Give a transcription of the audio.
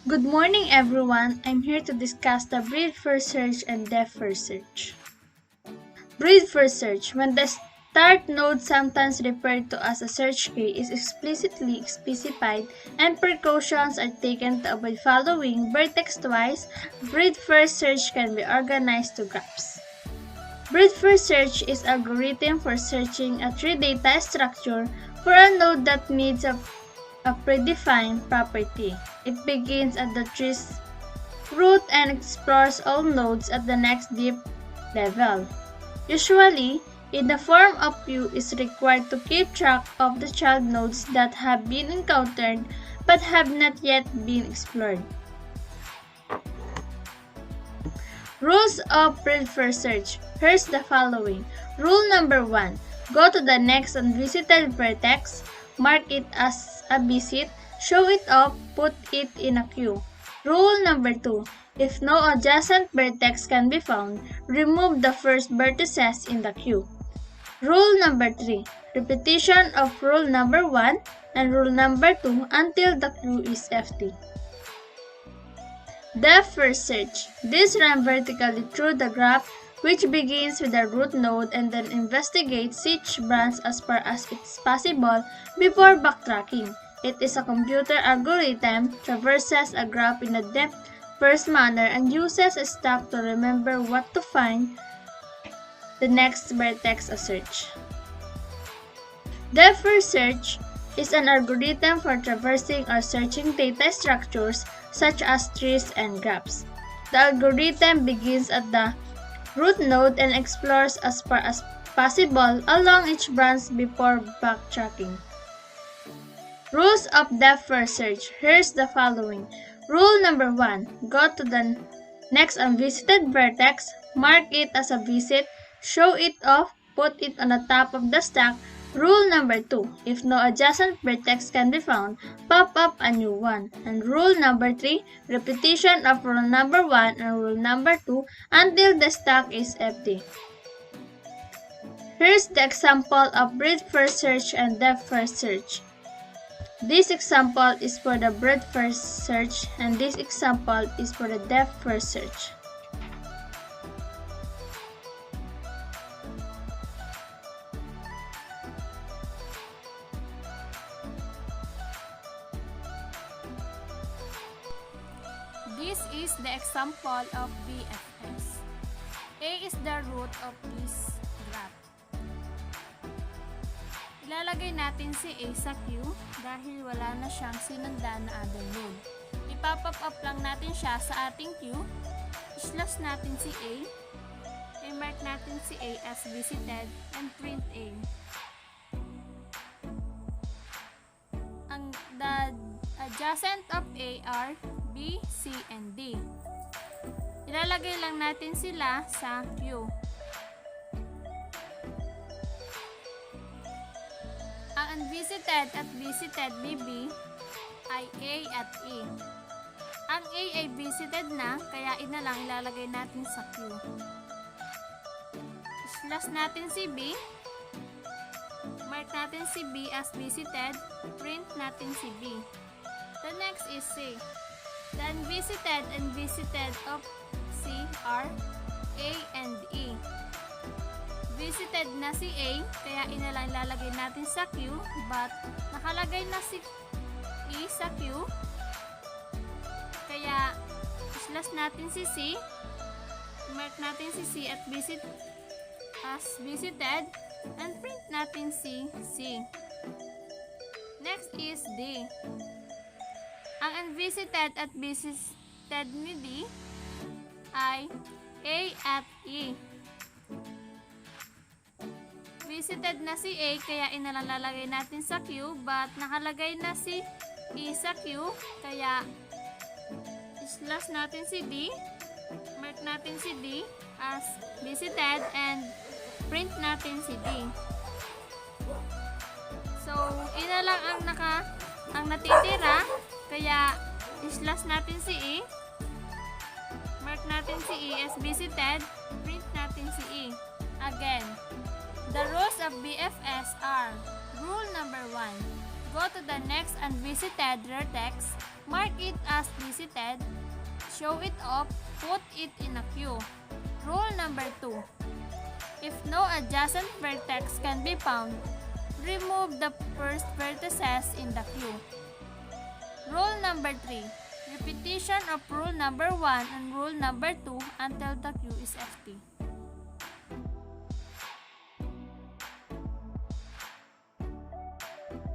Good morning, everyone. I'm here to discuss the breed first search and depth first search. Breed first search. When the start node, sometimes referred to as a search key, is explicitly specified and precautions are taken to avoid following vertex-wise, breed first search can be organized to graphs. Breed first search is an algorithm for searching a tree data structure for a node that meets a predefined property. It begins at the tree's root and explores all nodes at the next deep level. Usually, in the form of queue is required to keep track of the child nodes that have been encountered but have not yet been explored. Rules of breed first search. Here's the following. Rule number 1. Go to the next unvisited vertex, mark it as a visit, show it off, put it in a queue. Rule number 2. If no adjacent vertex can be found, remove the first vertices in the queue. Rule number 3. Repetition of rule number 1 and rule number 2 until the queue is empty. Depth first search. This runs vertically through the graph, which begins with the root node and then investigates each branch as far as it's possible before backtracking. It is a computer algorithm, traverses a graph in a depth first manner, and uses a stack to remember what to find the next vertex a search. Depth first search is an algorithm for traversing or searching data structures such as trees and graphs. The algorithm begins at the root node and explores as far as possible along each branch before backtracking. Rules of depth first search. Here's the following. Rule number 1. Go to the next unvisited vertex, mark it as a visit, show it off, put it on the top of the stack. Rule number 2. If no adjacent vertex can be found, pop up a new one. And rule number 3. Repetition of rule number 1 and rule number 2 until the stack is empty. Here's the example of breed first search and depth first search. This example is for the breed first search and this example is for the depth first search. This is the example of BFS. A is the root of this graph. Ilalagay natin si A sa queue dahil wala na siyang sinundan na other node. Ipapop up lang natin siya sa ating queue. Slash natin si A. I-mark natin si A as visited and print A. The adjacent of A are B, C, and D. Ilalagay lang natin sila sa queue. Ang unvisited at visited BB ay A at E. Ang A ay visited na, kaya ina lang ilalagay natin sa queue. Slash natin si B. Mark natin si B as visited. Print natin si B. The next is C. The unvisited and visited of C are A and E. Visited na si A, kaya ina lang ilalagay natin sa queue, but nakalagay na si E sa queue, kaya slash natin si C, mark natin si C at as visited, and print natin si C. Next is D. Ang unvisited at visited ni D ay A at E. Visited na si A, kaya inalalagay natin sa queue, but nakalagay na si E sa queue, kaya slash natin si D, mark natin si D as visited, and print natin si D. So, ina lang ang natitira, kaya slash natin si E, mark natin si E as visited, print natin si E. Again, the rules of BFS are: Rule number 1. Go to the next unvisited vertex, mark it as visited, show it off, put it in a queue. Rule number 2. If no adjacent vertex can be found, remove the first vertices in the queue. Rule number 3. Repetition of rule number 1 and rule number 2 until the queue is empty.